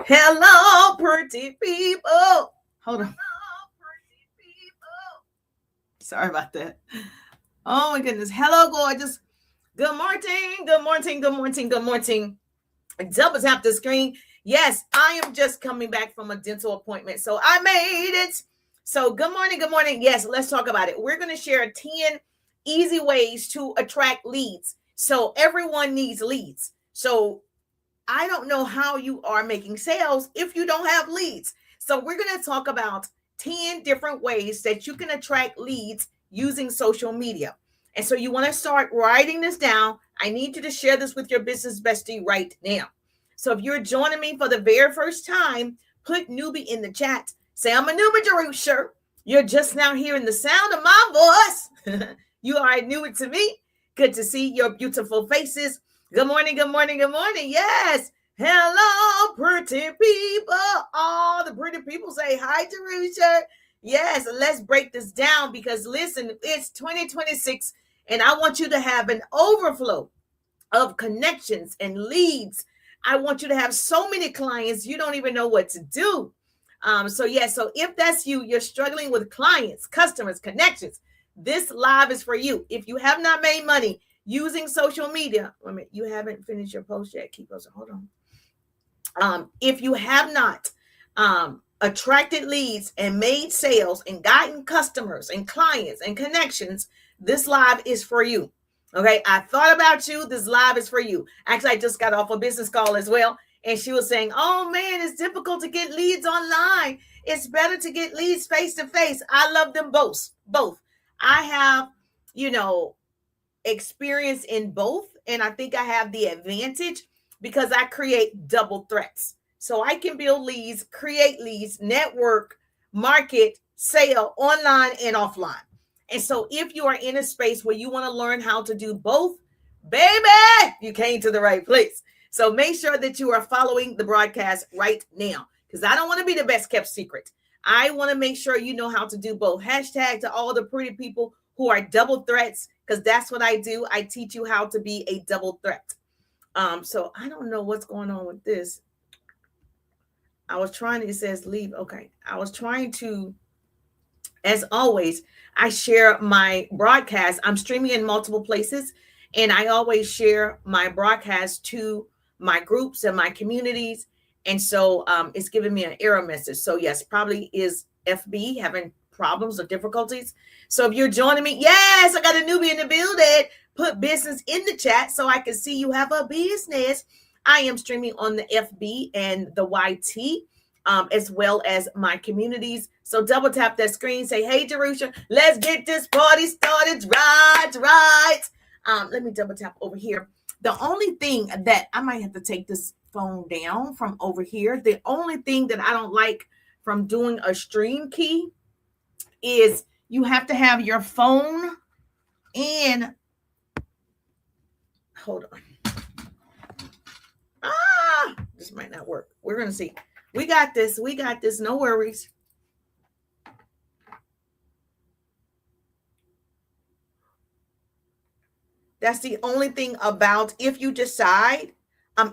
Hello, pretty people. Hold on. Sorry about that. Oh my goodness. Hello, gorgeous. Good morning. Good morning. Good morning. Good morning. Double tap the screen. Yes, I am just coming back from a dental appointment. So I made it. So good morning. Good morning. Yes, let's talk about it. We're going to share 10 easy ways to attract leads. So everyone needs leads. So I don't know how you are making sales if you don't have leads. So we're going to talk about 10 different ways that you can attract leads using social media. And so you want to start writing this down. I need you to share this with your business bestie right now. So if you're joining me for the very first time, put newbie in the chat. Say, I'm a newbie, Jerusha. You're just now hearing the sound of my voice. You are new to me. Good to see your beautiful faces. Good morning, good morning, good morning. Yes. Hello, pretty people. All the pretty people say hi to Richard. Yes, let's break this down because listen, it's 2026 and I want you to have an overflow of connections and leads. I want you to have so many clients you don't even know what to do. So if that's you, you're struggling with clients, customers, connections, this live is for you. If you have not made money using social media, wait a minute, you haven't finished your post yet. Keep posting. Hold on. If you have not attracted leads and made sales and gotten customers and clients and connections, this live is for you. Okay, I thought about you. This live is for you. Actually, I just got off a business call as well, and she was saying, "Oh man, it's difficult to get leads online. It's better to get leads face to face." I love them both. Both. I have, you know, experience in both, and I think I have the advantage because I create double threats. So I can build leads, create leads, network, market, sell online and offline. And so if you are in a space where you want to learn how to do both, baby, you came to the right place. So make sure that you are following the broadcast right now because I don't want to be the best kept secret. I want to make sure you know how to do both. Hashtag to all the pretty people who are double threats because that's what I do. I teach you how to be a double threat. So I don't know what's going on with this. I was trying to, it says leave. Okay. I was trying to, as always, I share my broadcast. I'm streaming in multiple places and I always share my broadcast to my groups and my communities. And so it's giving me an error message. So yes, probably is FB having problems or difficulties. So if you're joining me, yes, I got a newbie in the building. Put business in the chat so I can see you have a business. I am streaming on the FB and the YT, as well as my communities. So double tap that screen, say, hey, Jerusha, let's get this party started. Right. Let me double tap over here. The only thing that I might have to take this phone down from over here, the only thing that I don't like from doing a stream key is you have to have your phone and hold on. This might not work. We're going to see. We got this. We got this. No worries. That's the only thing about if you decide,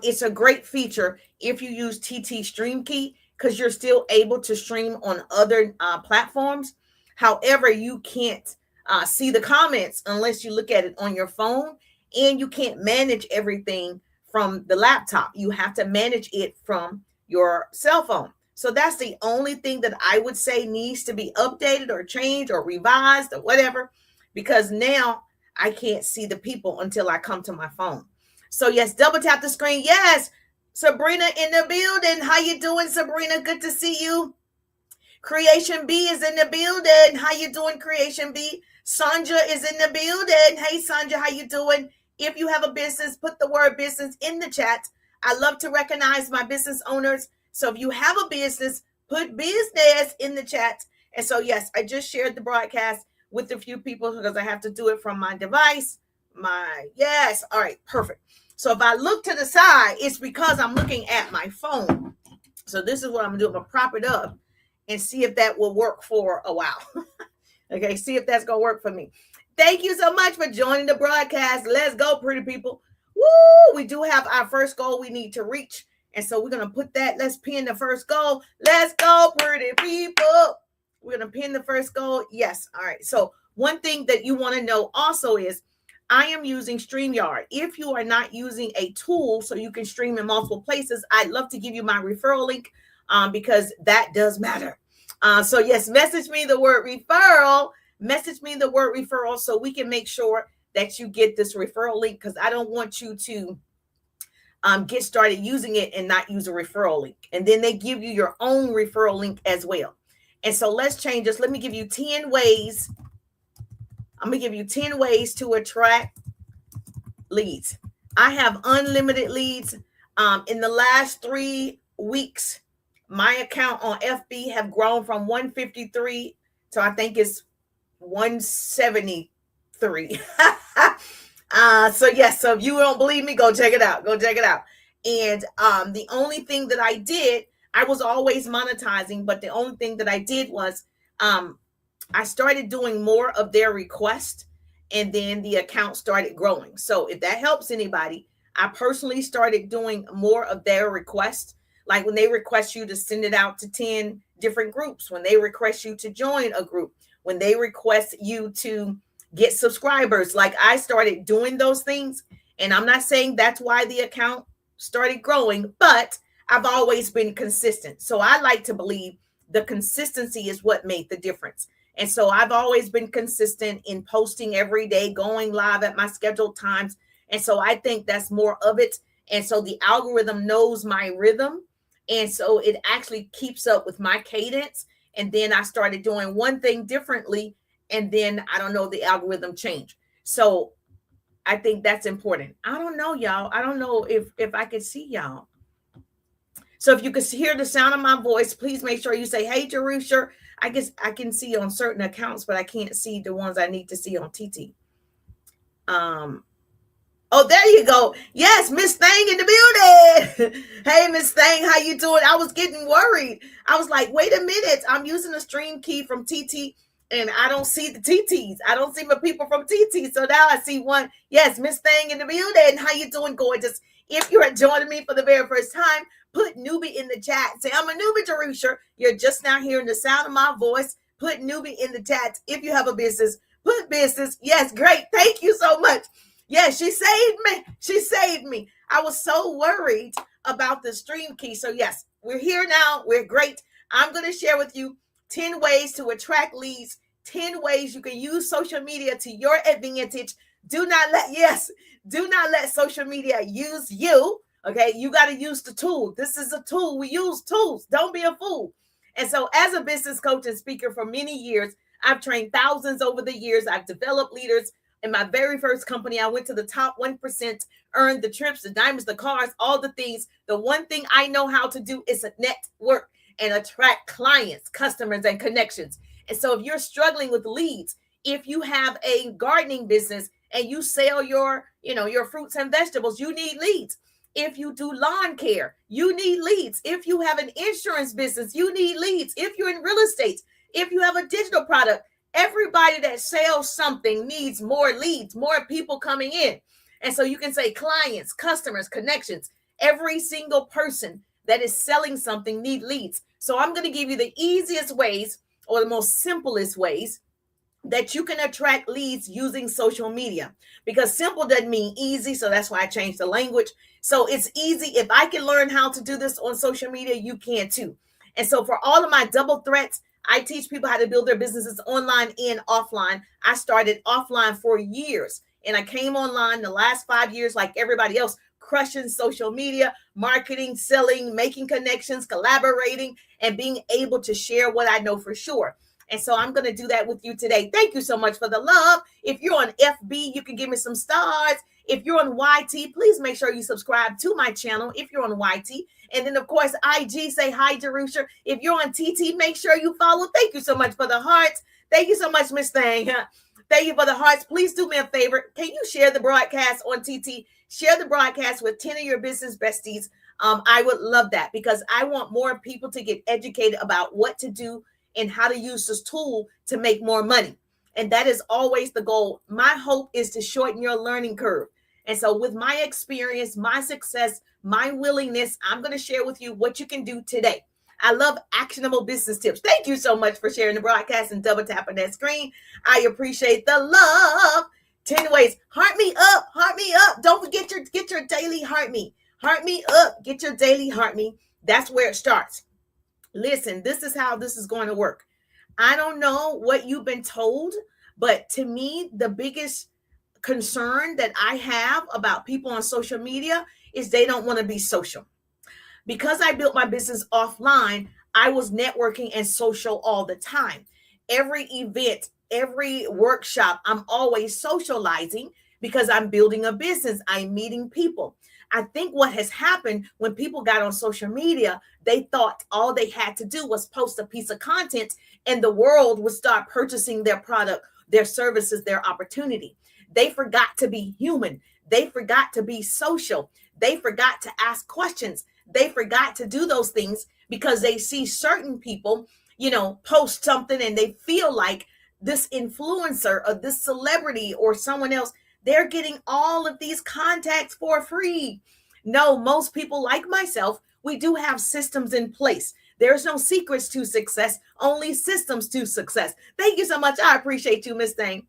it's a great feature if you use TT Stream Key because you're still able to stream on other platforms. However, you can't see the comments unless you look at it on your phone, and you can't manage everything from the laptop. You have to manage it from your cell phone. So that's the only thing that I would say needs to be updated or changed or revised or whatever, because now I can't see the people until I come to my phone. So yes, double tap the screen. Yes, Sabrina in the building. How you doing, Sabrina? Good to see you. Creation B is in the building. How you doing, Creation B? Sandra is in the building. Hey, Sandra, how you doing? If you have a business, put the word business in the chat. I love to recognize my business owners. So if you have a business, put business in the chat. And so, yes, I just shared the broadcast with a few people because I have to do it from my device. Yes. All right, perfect. So if I look to the side, it's because I'm looking at my phone. So this is what I'm going to do. I'm going to prop it up and see if that will work for a while. Okay, see if that's going to work for me. Thank you so much for joining the broadcast. Let's go, pretty people. Woo! We do have our first goal we need to reach. And so we're going to put that. Let's pin the first goal. Let's go, pretty people. We're going to pin the first goal. Yes. All right. So one thing that you want to know also is I am using StreamYard. If you are not using a tool so you can stream in multiple places, I'd love to give you my referral link because that does matter. So yes, message me the word referral. Message me the word referral so we can make sure that you get this referral link, because I don't want you to get started using it and not use a referral link. And then they give you your own referral link as well. And so let's change this. Let me give you 10 ways. I'm going to give you 10 ways to attract leads. I have unlimited leads. In the last 3 weeks, my account on FB have grown from 153 to I think it's 173. So yes, so if you don't believe me, go check it out. Go check it out. And the only thing that I did, I was always monetizing, but the only thing that I did was I started doing more of their requests, and then the account started growing. So if that helps anybody, I personally started doing more of their requests. Like when they request you to send it out to 10 different groups, when they request you to join a group, when they request you to get subscribers, like I started doing those things. And I'm not saying that's why the account started growing, but I've always been consistent. So I like to believe the consistency is what made the difference. And so I've always been consistent in posting every day, going live at my scheduled times. And so I think that's more of it. And so the algorithm knows my rhythm. And so it actually keeps up with my cadence. And then I started doing one thing differently. And then I don't know, the algorithm changed. So I think that's important. I don't know, y'all. I don't know if I can see y'all. So if you can hear the sound of my voice, please make sure you say, hey, Jerusha. I guess I can see on certain accounts, but I can't see the ones I need to see on TT. Oh, there you go. Yes, Miss Thang in the building. Hey, Miss Thang, how you doing? I was getting worried. I was like, wait a minute. I'm using a stream key from TT, and I don't see the TTs. I don't see my people from TT. So now I see one. Yes, Miss Thang in the building. How you doing, gorgeous? If you're joining me for the very first time, put newbie in the chat. Say, I'm a newbie, Jerusha. You're just now hearing the sound of my voice. Put newbie in the chat. If you have a business, put business. Yes, great. Thank you so much. Yes, she saved me. She saved me. I was so worried about the stream key. So yes, we're here now. We're great. I'm going to share with you 10 ways to attract leads, 10 ways you can use social media to your advantage. Do not let social media use you. Okay, you got to use the tool. This is a tool. We use tools. Don't be a fool. And so as a business coach and speaker for many years, I've trained thousands over the years. I've developed leaders. In my very first company, I went to the top 1%, earned the trips, the diamonds, the cars, all the things. The one thing I know how to do is network and attract clients, customers, and connections. And so if you're struggling with leads, if you have a gardening business and you sell your fruits and vegetables, you need leads. If you do lawn care, you need leads. If you have an insurance business, you need leads. If you're in real estate, if you have a digital product, everybody that sells something needs more leads, more people coming in. And so you can say clients, customers, connections. Every single person that is selling something need leads. So I'm going to give you the easiest ways or the most simplest ways that you can attract leads using social media, because simple doesn't mean easy. So that's why I changed the language. So it's easy. If I can learn how to do this on social media, you can too. And so for all of my double threats, I teach people how to build their businesses online and offline. I started offline for years, and I came online the last 5 years, like everybody else, crushing social media, marketing, selling, making connections, collaborating, and being able to share what I know for sure. And so I'm going to do that with you today. Thank you so much for the love. If you're on FB, you can give me some stars. If you're on YT, please make sure you subscribe to my channel if you're on YT. And then, of course, IG, say hi, Jerusha. If you're on TT, make sure you follow. Thank you so much for the hearts. Thank you so much, Miss Thang. Thank you for the hearts. Please do me a favor. Can you share the broadcast on TT? Share the broadcast with 10 of your business besties. I would love that, because I want more people to get educated about what to do and how to use this tool to make more money. And that is always the goal. My hope is to shorten your learning curve. And so with my experience, my success, my willingness, I'm going to share with you what you can do today. I love actionable business tips. Thank you so much for sharing the broadcast and double tapping that screen. I appreciate the love. 10 ways. Heart me up. Heart me up. Don't forget get your daily heart me. Heart me up. Get your daily heart me. That's where it starts. Listen, this is how this is going to work. I don't know what you've been told, but to me, the biggest concern that I have about people on social media is they don't want to be social. Because I built my business offline, I was networking and social all the time. Every event, every workshop, I'm always socializing because I'm building a business. I'm meeting people. I think what has happened when people got on social media, they thought all they had to do was post a piece of content and the world would start purchasing their product, their services, their opportunity. They forgot to be human. They forgot to be social. They forgot to ask questions. They forgot to do those things because they see certain people, post something and they feel like this influencer or this celebrity or someone else, they're getting all of these contacts for free. No, most people like myself, we do have systems in place. There's no secrets to success, only systems to success. Thank you so much. I appreciate you, Miss Thang.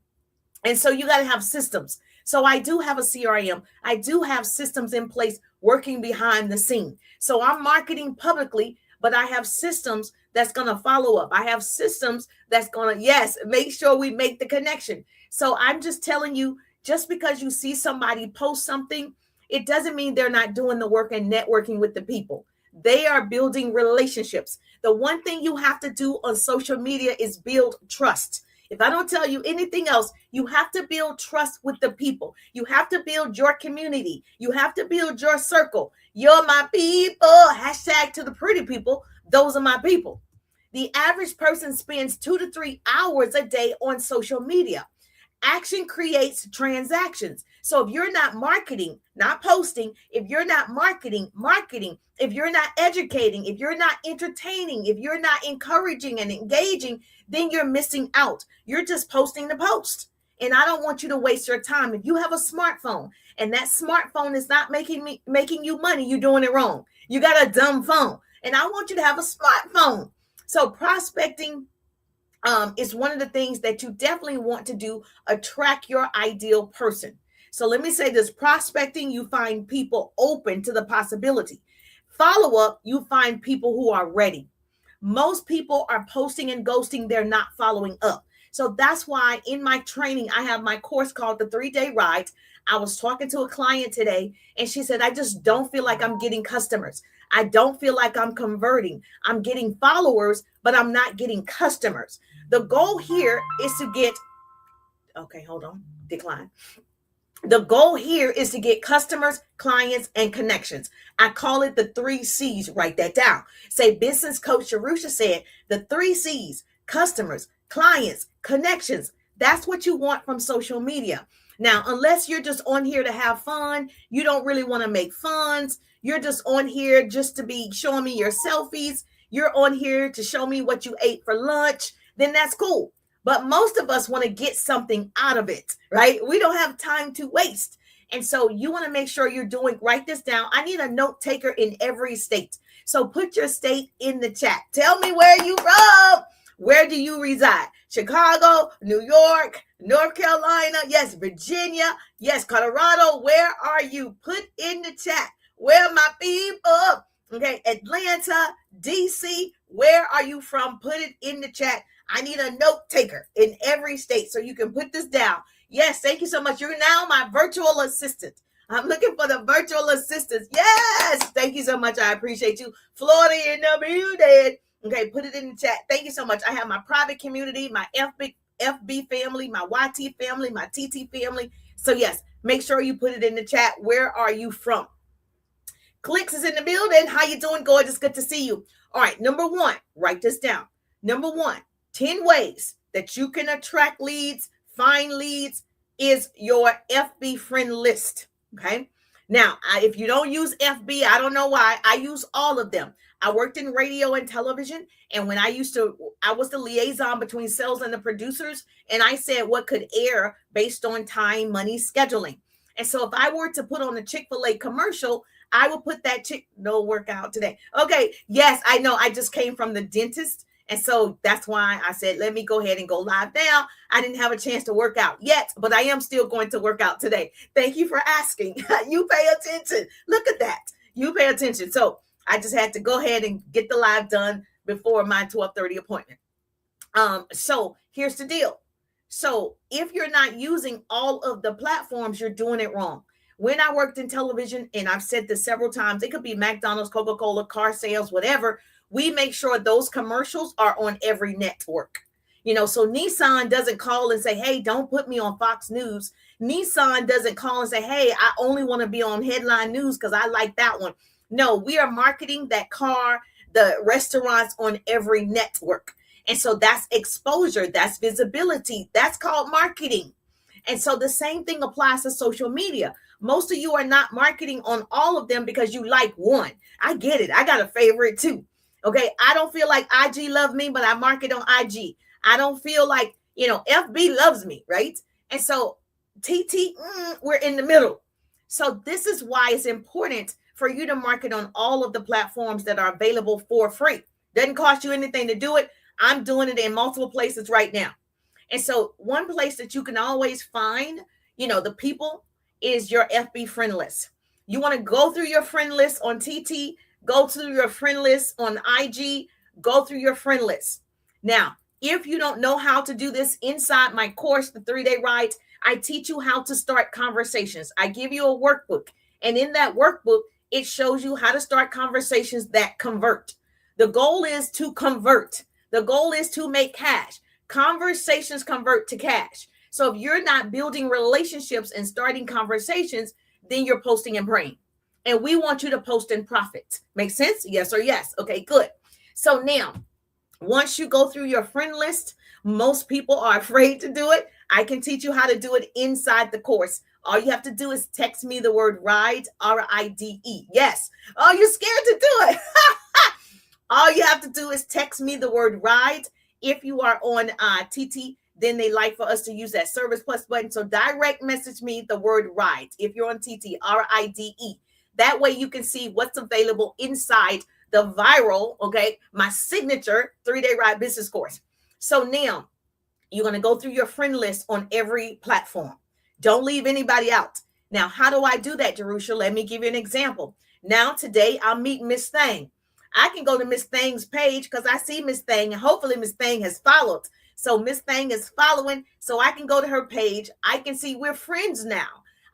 And so you got to have systems. So I do have a CRM. I do have systems in place working behind the scene. So I'm marketing publicly, but I have systems that's going to follow up. I have systems that's going to, yes, make sure we make the connection. So I'm just telling you, just because you see somebody post something, it doesn't mean they're not doing the work and networking with the people. They are building relationships. The one thing you have to do on social media is build trust. If I don't tell you anything else, you have to build trust with the people. You have to build your community. You have to build your circle. You're my people. Hashtag to the pretty people. Those are my people. The average person spends 2 to 3 hours a day on social media. Action creates transactions. So if you're not marketing, not posting, if you're not marketing, if you're not educating, if you're not entertaining, if you're not encouraging and engaging, then you're missing out. You're just posting the post. And I don't want you to waste your time. If you have a smartphone and that smartphone is not making you money, you're doing it wrong. You got a dumb phone. And I want you to have a smartphone. So prospecting is one of the things that you definitely want to do, attract your ideal person. So let me say this, prospecting, you find people open to the possibility. Follow up, you find people who are ready. Most people are posting and ghosting, they're not following up. So that's why in my training, I have my course called the 3-Day Ride. I was talking to a client today and she said, I just don't feel like I'm getting customers. I don't feel like I'm converting. I'm getting followers, but I'm not getting customers. The goal here is to get, okay, hold on, decline. The goal here is to get customers, clients, and connections. I call it the 3 C's. Write that down. Say business coach Sharusha said the 3 C's, customers, clients, connections. That's what you want from social media. Now, unless you're just on here to have fun, you don't really want to make funds. You're just on here just to be showing me your selfies. You're on here to show me what you ate for lunch. Then that's cool. But most of us want to get something out of it, right? We don't have time to waste. And so you want to make sure you're write this down. I need a note taker in every state. So put your state in the chat. Tell me where you from. Where do you reside? Chicago, New York, North Carolina. Yes, Virginia. Yes, Colorado. Where are you? Put in the chat. Where are my people? Okay, Atlanta, DC. Where are you from? Put it in the chat. I need a note taker in every state so you can put this down. Yes, thank you so much. You're now my virtual assistant. I'm looking for the virtual assistants. Yes, thank you so much. I appreciate you. Florida in the building. Okay, put it in the chat. Thank you so much. I have my private community, my FB family, my YT family, my TT family. So yes, make sure you put it in the chat. Where are you from? Clicks is in the building. How you doing, gorgeous? Good to see you. All right, number 1, write this down. Number 1, 10 ways that you can attract leads, find leads is your FB friend list. Okay. Now, if you don't use FB, I don't know why. I use all of them. I worked in radio and television. And when I was the liaison between sales and the producers. And I said what could air based on time, money, scheduling. And so if I were to put on a Chick-fil-A commercial, I would put that no workout today. Okay. Yes, I know. I just came from the dentist. And so that's why I said, let me go ahead and go live now. I didn't have a chance to work out yet, but I am still going to work out today. Thank you for asking. You pay attention. Look at that. You pay attention. So I just had to go ahead and get the live done before my 12:30 appointment. So here's the deal. So if you're not using all of the platforms, you're doing it wrong. When I worked in television, and I've said this several times, it could be McDonald's, Coca-Cola, car sales, whatever. We make sure those commercials are on every network. So Nissan doesn't call and say, hey, don't put me on Fox News. Nissan doesn't call and say, hey, I only want to be on headline news because I like that one. No, we are marketing that car, the restaurants on every network. And so that's exposure, that's visibility, that's called marketing. And so the same thing applies to social media. Most of you are not marketing on all of them because you like one. I get it. I got a favorite too. Okay. I don't feel like IG love me, but I market on IG. I don't feel like, FB loves me. Right. And so TT, we're in the middle. So this is why it's important for you to market on all of the platforms that are available for free. Doesn't cost you anything to do it. I'm doing it in multiple places right now. And so one place that you can always find, the people is your FB friend list. You want to go through your friend list on TT, go through your friend list on IG, go through your friend list. Now, if you don't know how to do this inside my course, the 3-Day Ride, I teach you how to start conversations. I give you a workbook. And in that workbook, it shows you how to start conversations that convert. The goal is to convert. The goal is to make cash. Conversations convert to cash. So if you're not building relationships and starting conversations, then you're posting and praying. And we want you to post and profit. Make sense? Yes or yes. Okay, good. So now, once you go through your friend list, most people are afraid to do it. I can teach you how to do it inside the course. All you have to do is text me the word RIDE, RIDE. Yes. Oh, you're scared to do it. All you have to do is text me the word RIDE. If you are on TT, then they like for us to use that Service Plus button. So direct message me the word RIDE. If you're on TT, RIDE. That way you can see what's available inside the viral, okay, my signature 3-Day Ride business course. So now you're going to go through your friend list on every platform. Don't leave anybody out. Now, how do I do that, Jerusha? Let me give you an example. Now, today I'll meet Miss Thang. I can go to Miss Thang's page because I see Miss Thang, and hopefully Miss Thang has followed. So Miss Thang is following, so I can go to her page. I can see we're friends now.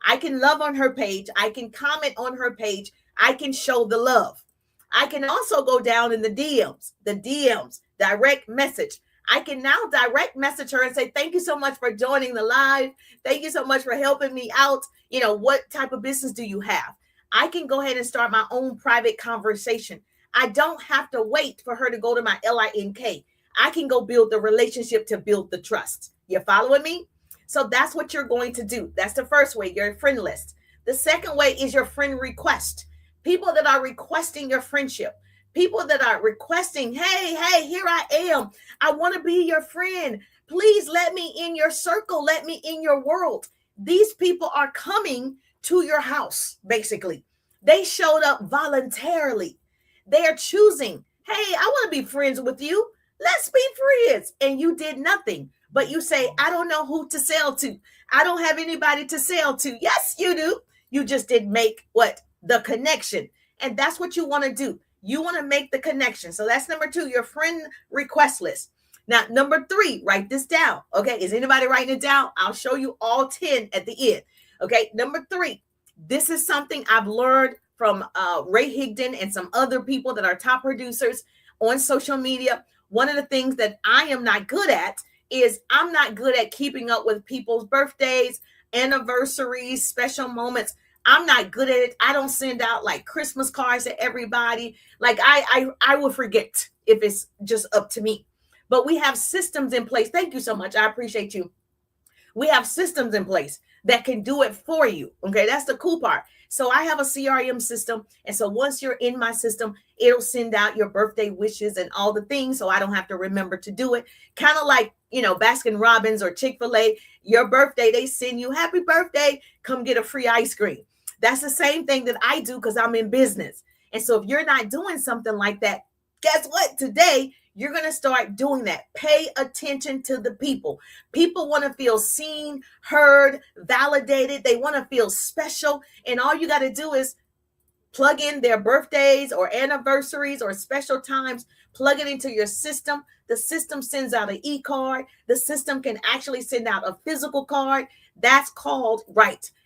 I can love on her page. I can comment on her page. I can show the love. I can also go down in the DMs, direct message. I can now direct message her and say, thank you so much for joining the live. Thank you so much for helping me out. What type of business do you have? I can go ahead and start my own private conversation. I don't have to wait for her to go to my LINK. I can go build the relationship to build the trust. You following me? So that's what you're going to do. That's the first way, your friend list. The second way is your friend request. People that are requesting your friendship. People that are requesting, hey, here I am. I want to be your friend. Please let me in your circle. Let me in your world. These people are coming to your house, basically. They showed up voluntarily. They are choosing, hey, I want to be friends with you. Let's be friends. And you did nothing. But you say, I don't know who to sell to. I don't have anybody to sell to. Yes, you do. You just didn't make the connection. And that's what you want to do. You want to make the connection. So that's number 2, your friend request list. Now, number 3, write this down. Okay. Is anybody writing it down? I'll show you all 10 at the end. Okay. Number 3, this is something I've learned from Ray Higdon and some other people that are top producers on social media. One of the things that I am not good at is I'm not good at keeping up with people's birthdays, anniversaries, special moments. I'm not good at it. I don't send out like Christmas cards to everybody. Like I will forget if it's just up to me. But we have systems in place. Thank you so much. I appreciate you. We have systems in place that can do it for you. Okay, that's the cool part. So I have a CRM system. And so once you're in my system, it'll send out your birthday wishes and all the things. So I don't have to remember to do it. Kind of like Baskin Robbins or Chick-fil-A, your birthday, they send you happy birthday, come get a free ice cream. That's the same thing that I do because I'm in business. And so if you're not doing something like that, guess what? Today, you're going to start doing that. Pay attention to the people. People want to feel seen, heard, validated. They want to feel special. And all you got to do is plug in their birthdays or anniversaries or special times, plug it into your system. The system sends out an e-card. The system can actually send out a physical card. That's called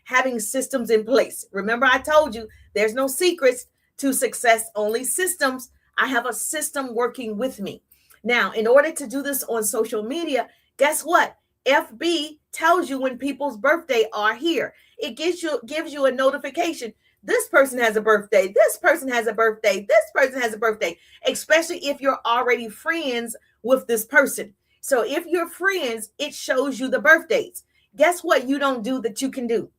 having systems in place. Remember, I told you there's no secrets to success, only systems. I have a system working with me. Now, in order to do this on social media, guess what? FB tells you when people's birthday are here. It gives you a notification. This person has a birthday. This person has a birthday. This person has a birthday, especially if you're already friends with this person. So if you're friends, it shows you the birthdays. Guess what you don't do that you can do?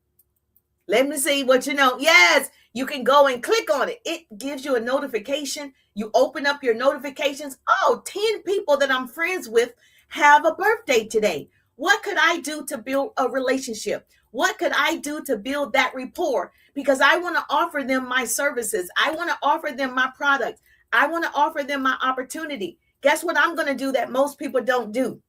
Let me see what you know. Yes, you can go and click on it. It gives you a notification. You open up your notifications. Oh, 10 people that I'm friends with have a birthday today. What could I do to build a relationship? What could I do to build that rapport? Because I want to offer them my services. I want to offer them my products. I want to offer them my opportunity. Guess what I'm going to do that most people don't do?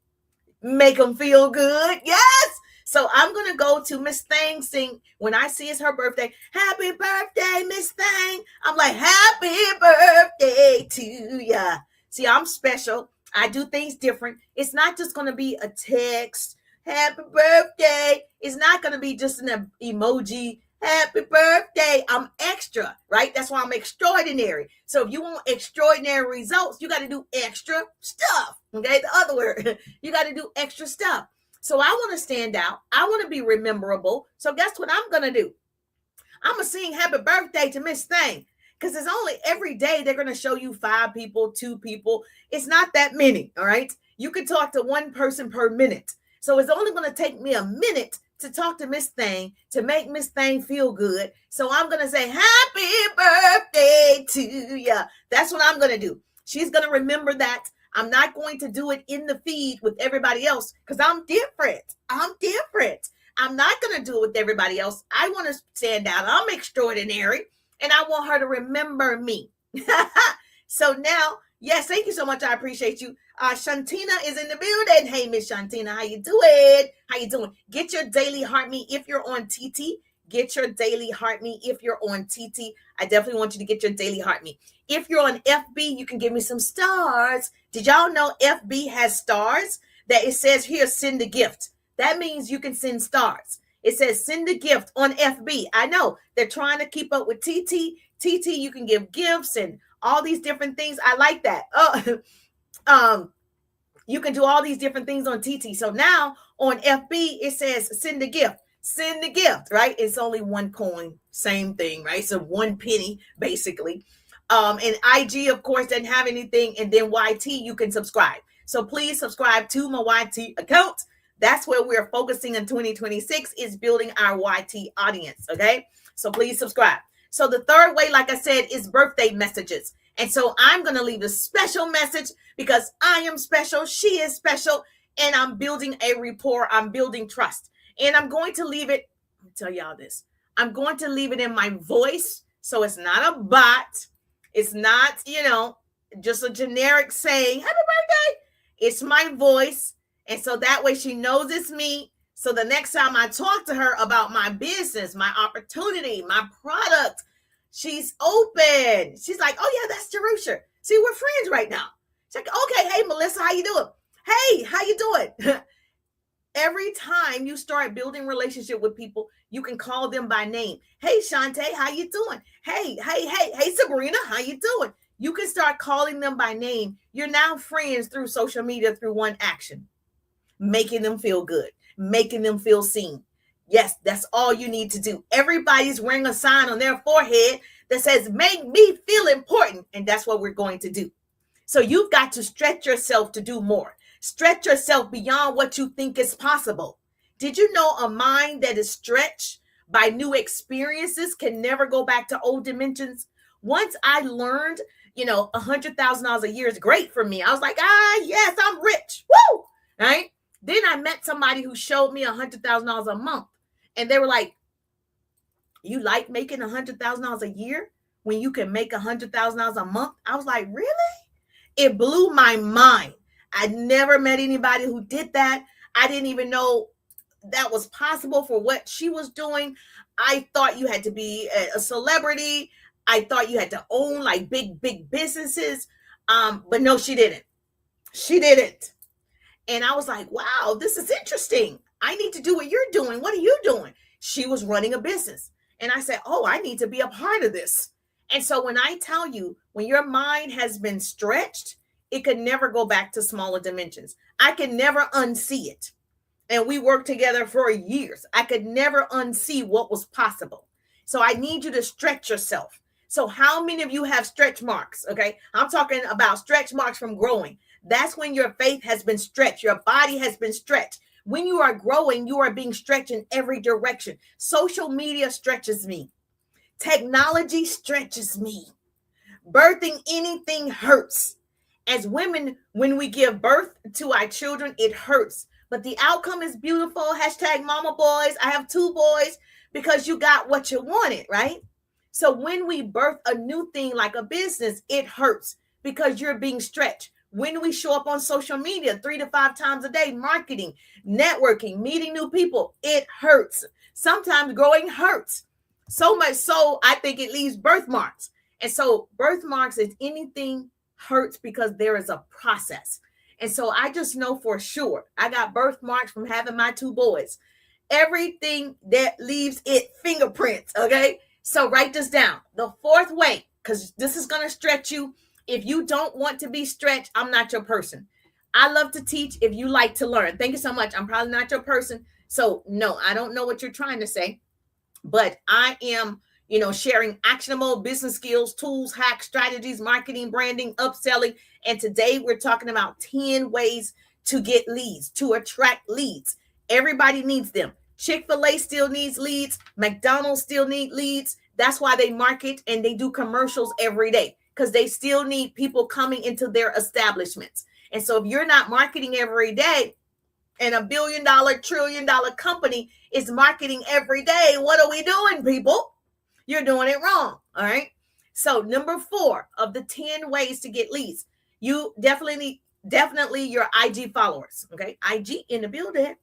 Make them feel good. Yes. So I'm going to go to Miss Thang sing. When I see it's her birthday, happy birthday, Miss Thang. I'm like, happy birthday to ya. See, I'm special. I do things different. It's not just going to be a text, happy birthday. It's not going to be just an emoji, happy birthday. I'm extra, right? That's why I'm extraordinary. So if you want extraordinary results, you got to do extra stuff. Okay, the other word, you got to do extra stuff. So I want to stand out. I want to be rememberable. So guess what I'm going to do? I'm going to sing happy birthday to Miss Thang. Because it's only every day they're going to show you 5 people, 2 people. It's not that many, all right? You can talk to 1 person per minute. So it's only going to take me a minute to talk to Miss Thang, to make Miss Thang feel good. So I'm going to say, happy birthday to ya. That's what I'm going to do. She's going to remember that. I'm not going to do it in the feed with everybody else because I'm different. I'm different. I'm not going to do it with everybody else. I want to stand out. I'm extraordinary. And I want her to remember me. So now, yes, thank you so much. I appreciate you. Shantina is in the building. Hey, Miss Shantina, how you doing? How you doing? Get your daily heart me if you're on TT. Get your daily heart me if you're on TT. I definitely want you to get your daily heart me. If you're on FB, you can give me some stars. Did y'all know FB has stars? That it says here, send a gift. That means you can send stars. It says send a gift on FB. I know they're trying to keep up with TT. TT, you can give gifts and all these different things. I like that. You can do all these different things on TT. So now on FB, it says send a gift. Send the gift, right? It's only 1 coin, same thing, right? So 1 penny, basically. And IG, of course, doesn't have anything. And then YT, you can subscribe. So please subscribe to my YT account. That's where we're focusing in 2026 is building our YT audience, okay? So please subscribe. So the third way, like I said, is birthday messages. And so I'm going to leave a special message because I am special, she is special, and I'm building a rapport, I'm building trust. And I'm going to leave it, I'll tell y'all this, I'm going to leave it in my voice. So it's not a bot. It's not, just a generic saying, happy birthday. It's my voice. And so that way she knows it's me. So the next time I talk to her about my business, my opportunity, my product, she's open. She's like, oh yeah, that's Jerusha. See, we're friends right now. She's like, okay, hey, Melissa, how you doing? Hey, how you doing? Every time you start building relationship with people, you can call them by name. Hey, Shantae, how you doing? Hey, Sabrina, how you doing? You can start calling them by name. You're now friends through social media through one action, making them feel good, making them feel seen. Yes, that's all you need to do. Everybody's wearing a sign on their forehead that says, make me feel important. And that's what we're going to do. So you've got to stretch yourself to do more. Stretch yourself beyond what you think is possible. Did you know a mind that is stretched by new experiences can never go back to old dimensions? Once I learned, $100,000 a year is great for me. I was like, yes, I'm rich. Woo! right? Then I met somebody who showed me $100,000 a month. And they were like, you like making $100,000 a year when you can make $100,000 a month? I was like, really? It blew my mind. I never met anybody who did that. I didn't even know that was possible for what she was doing. I thought you had to be a celebrity. I thought you had to own like big businesses. But no, she didn't. She didn't. And I was like, wow, this is interesting. I need to do what you're doing. What are you doing? She was running a business. And I said, oh, I need to be a part of this. And so when I tell you, when your mind has been stretched, it could never go back to smaller dimensions. I could never unsee it. And we worked together for years. I could never unsee what was possible. So I need you to stretch yourself. So how many of you have stretch marks? Okay. I'm talking about stretch marks from growing. That's when your faith has been stretched. Your body has been stretched. When you are growing, you are being stretched in every direction. Social media stretches me. Technology stretches me. Birthing anything hurts. As women, when we give birth to our children, it hurts. But the outcome is beautiful. Hashtag mama boys. I have 2 boys because you got what you wanted, right? So when we birth a new thing like a business, it hurts because you're being stretched. When we show up on social media 3 to 5 times a day, marketing, networking, meeting new people, it hurts. Sometimes growing hurts. So much so, I think it leaves birthmarks. And so birthmarks is anything hurts because there is a process. And so I just know for sure, I got birthmarks from having my 2 boys. Everything that leaves it fingerprints, okay? So write this down. The 4th way, because this is going to stretch you. If you don't want to be stretched, I'm not your person. I love to teach if you like to learn. Thank you so much. I'm probably not your person. So no, I don't know what you're trying to say, but I am, sharing actionable business skills, tools, hacks, strategies, marketing, branding, upselling. And today we're talking about 10 ways to get leads, to attract leads. Everybody needs them. Chick-fil-A still needs leads. McDonald's still need leads. That's why they market and they do commercials every day, because they still need people coming into their establishments. And so if you're not marketing every day, and $1 billion, $1 trillion company is marketing every day, what are we doing, people? You're doing it wrong. All right. So number 4 of the 10 ways to get leads, you definitely your IG followers. Okay. IG in the building.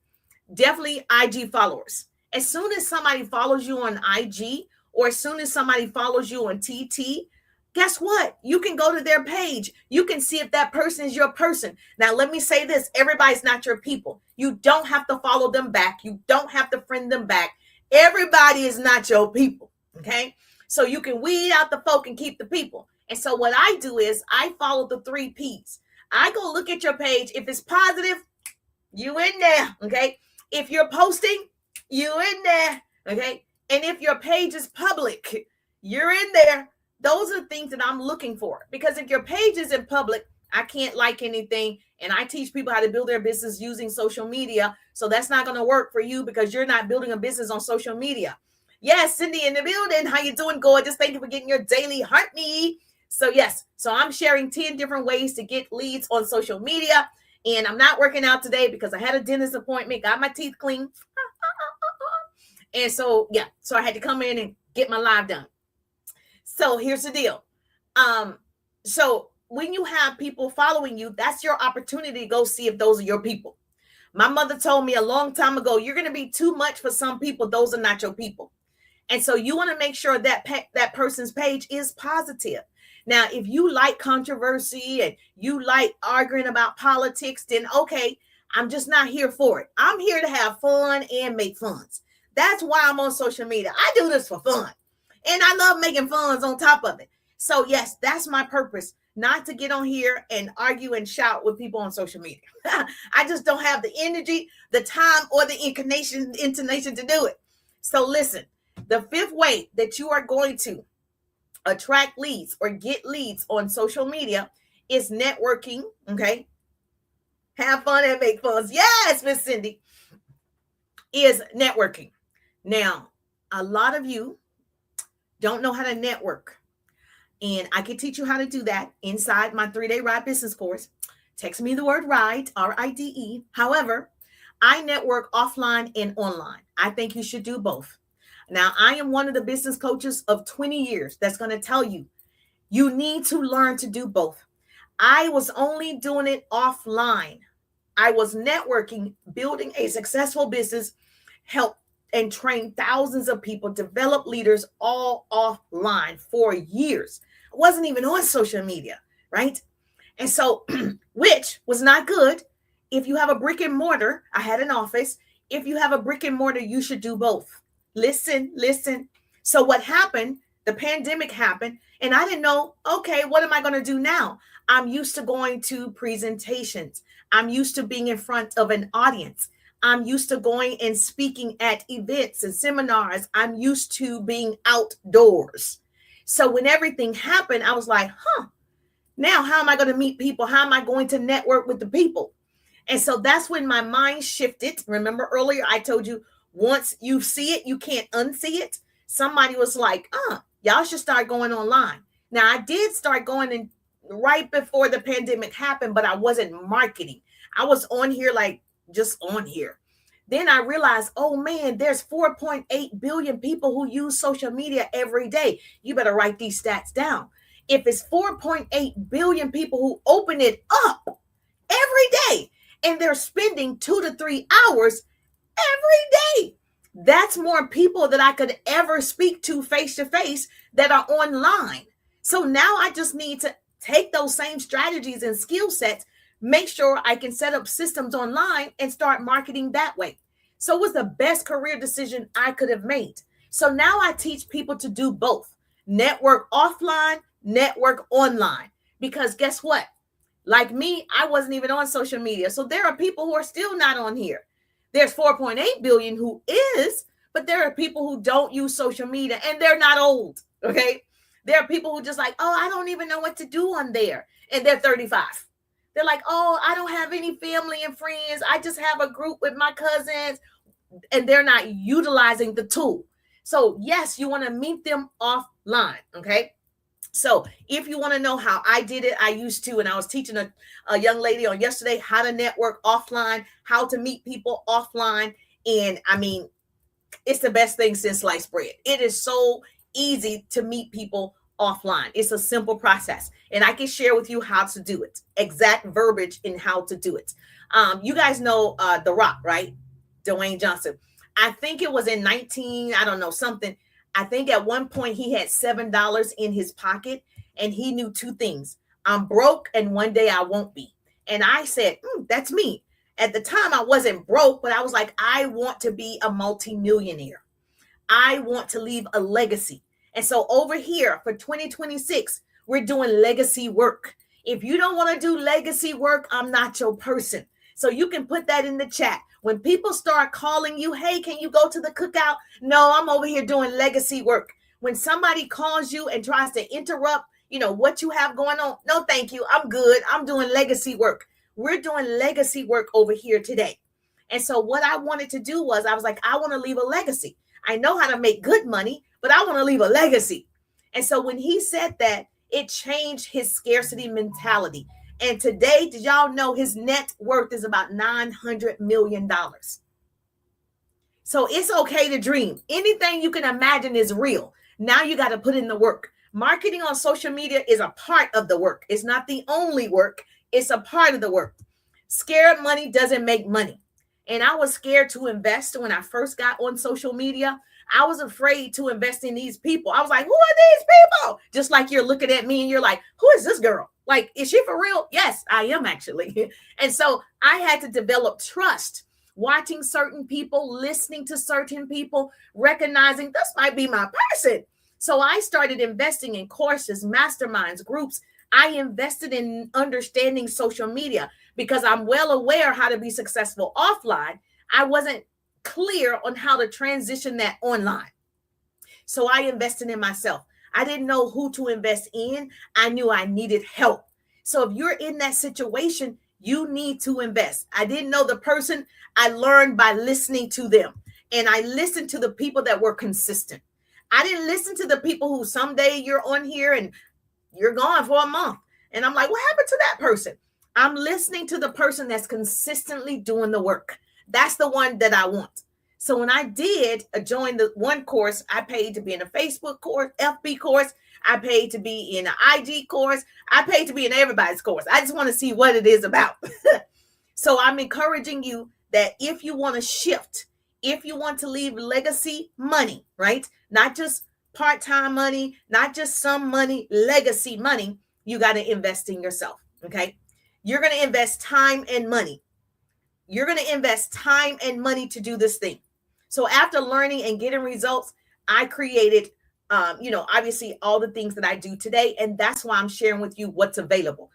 Definitely IG followers. As soon as somebody follows you on IG, or as soon as somebody follows you on TT, guess what? You can go to their page. You can see if that person is your person. Now, let me say this. Everybody's not your people. You don't have to follow them back. You don't have to friend them back. Everybody is not your people. Okay. So you can weed out the folk and keep the people. And so what I do is I follow the 3 P's. I go look at your page. If it's positive, you in there. Okay. If you're posting, you in there. Okay. And if your page is public, you're in there. Those are the things that I'm looking for, because if your page isn't public, I can't like anything. And I teach people how to build their business using social media. So that's not going to work for you because you're not building a business on social media. Yes, Cindy in the building. How you doing, gorgeous? Thank you for getting your daily heartbeat. So yes, so I'm sharing 10 different ways to get leads on social media. And I'm not working out today because I had a dentist appointment, got my teeth clean. And so, yeah, so I had to come in and get my live done. So here's the deal. So when you have people following you, that's your opportunity to go see if those are your people. My mother told me a long time ago, you're going to be too much for some people. Those are not your people. And so you want to make sure that that person's page is positive. Now, if you like controversy and you like arguing about politics, then okay, I'm just not here for it. I'm here to have fun and make funds. That's why I'm on social media. I do this for fun. And I love making funds on top of it. So yes, that's my purpose, not to get on here and argue and shout with people on social media. I just don't have the energy, the time, or the intonation to do it. So listen, the 5th way that you are going to attract leads or get leads on social media is networking. Okay. Have fun and make funds. Yes, Miss Cindy, is networking. Now, a lot of you don't know how to network. And I can teach you how to do that inside my 3-day ride business course. Text me the word RIDE, RIDE. However, I network offline and online. I think you should do both. Now, I am one of the business coaches of 20 years that's going to tell you you need to learn to do both. I was only doing it offline. I was networking, building a successful business, help and train thousands of people, develop leaders all offline for years. I wasn't even on social media, right? And so, which was not good. If you have a brick and mortar, I had an office. If you have a brick and mortar, you should do both. Listen, listen. So what happened? The pandemic happened, and I didn't know, okay, what am I going to do now? I'm used to going to presentations. I'm used to being in front of an audience. I'm used to going and speaking at events and seminars. I'm used to being outdoors. So when everything happened, I was like, now how am I going to meet people? How am I going to network with the people? And so that's when my mind shifted. Remember earlier, I told you, once you see it, you can't unsee it. Somebody was like, y'all should start going online. Now, I did start going in right before the pandemic happened, but I wasn't marketing. I was on here, like just on here. Then I realized, oh man, there's 4.8 billion people who use social media every day. You better write these stats down. If it's 4.8 billion people who open it up every day and they're spending 2 to 3 hours every day, that's more people that I could ever speak to face that are online. So now I just need to take those same strategies and skill sets, make sure I can set up systems online and start marketing that way. So it was the best career decision I could have made. So now I teach people to do both. Network offline, network online. Because guess what? Like me, I wasn't even on social media. So there are people who are still not on here. There's 4.8 billion who is, but there are people who don't use social media and they're not old, okay? There are people who just like, oh, I don't even know what to do on there. And they're 35. They're like, oh, I don't have any family and friends. I just have a group with my cousins, and they're not utilizing the tool. So yes, you want to meet them offline, okay? So if you want to know how I did it, I used to, and I was teaching a young lady on yesterday how to network offline, how to meet people offline. And I mean, it's the best thing since sliced bread. It is so easy to meet people offline. It's a simple process. And I can share with you how to do it, exact verbiage in how to do it. You guys know The Rock, right? Dwayne Johnson. I think it was in something. I think at one point he had $7 in his pocket and he knew two things. I'm broke and one day I won't be. And I said, that's me. At the time I wasn't broke, but I was like, I want to be a multimillionaire. I want to leave a legacy. And so over here for 2026, we're doing legacy work. If you don't want to do legacy work, I'm not your person. So you can put that in the chat. When people start calling you, hey, can you go to the cookout? No, I'm over here doing legacy work. When somebody calls you and tries to interrupt, what you have going on, no, thank you. I'm good. I'm doing legacy work. We're doing legacy work over here today. And so what I wanted to do was, I was like, I want to leave a legacy. I know how to make good money, but I want to leave a legacy. And so when he said that, it changed his scarcity mentality. And today, did y'all know his net worth is about $900 million? So it's okay to dream. Anything you can imagine is real. Now you got to put in the work. Marketing on social media is a part of the work. It's not the only work. It's a part of the work. Scared money doesn't make money. And I was scared to invest when I first got on social media. I was afraid to invest in these people. I was like, who are these people? Just like you're looking at me and you're like, who is this girl? Like, is she for real? Yes, I am actually. And so I had to develop trust, watching certain people, listening to certain people, recognizing this might be my person. So I started investing in courses, masterminds, groups. I invested in understanding social media because I'm well aware how to be successful offline. I wasn't clear on how to transition that online. So I invested in myself. I didn't know who to invest in. I knew I needed help. So if you're in that situation, you need to invest. I didn't know the person. I learned by listening to them. And I listened to the people that were consistent. I didn't listen to the people who someday you're on here and you're gone for a month. And I'm like, what happened to that person? I'm listening to the person that's consistently doing the work. That's the one that I want. So when I did join the one course, I paid to be in a Facebook course, FB course. I paid to be in an IG course. I paid to be in everybody's course. I just want to see what it is about. So I'm encouraging you that if you want to shift, if you want to leave legacy money, right? Not just part-time money, not just some money, legacy money, you got to invest in yourself. Okay. You're going to invest time and money. You're going to invest time and money to do this thing. So after learning and getting results, I created, obviously all the things that I do today. And that's why I'm sharing with you what's available.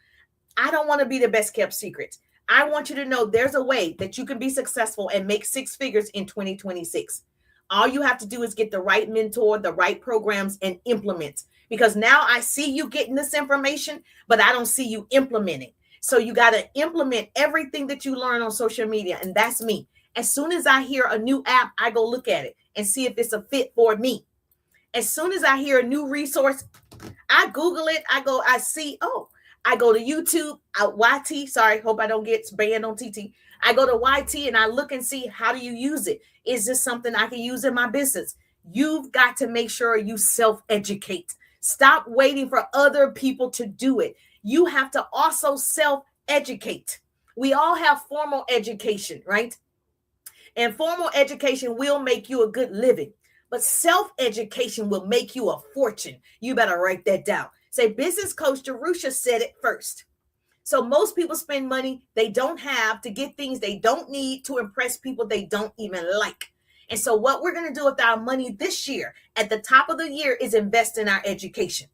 I don't want to be the best kept secret. I want you to know there's a way that you can be successful and make six figures in 2026. All you have to do is get the right mentor, the right programs, and implement. Because now I see you getting this information, but I don't see you implementing. So you got to implement everything that you learn on social media. And that's me. As soon as I hear a new app, I go look at it and see if it's a fit for me. As soon as I hear a new resource, I Google it. I see, I go to YouTube, YT. Sorry, hope I don't get banned on TT. I go to YT and I look and see, how do you use it? Is this something I can use in my business? You've got to make sure you self-educate. Stop waiting for other people to do it. You have to also self-educate. We all have formal education, right? And formal education will make you a good living, but self-education will make you a fortune. You better write that down. Say, business coach Jerusha said it first. So most people spend money they don't have to get things they don't need to impress people they don't even like. And so what we're going to do with our money this year at the top of the year is invest in our education.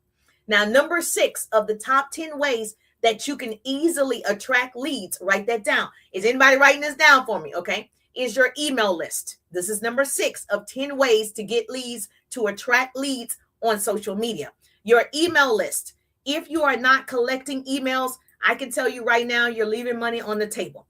Now, number 6 of the top 10 ways that you can easily attract leads, write that down. Is anybody writing this down for me? Okay. Is your email list. This is number 6 of 10 ways to get leads, to attract leads on social media. Your email list. If you are not collecting emails, I can tell you right now, you're leaving money on the table.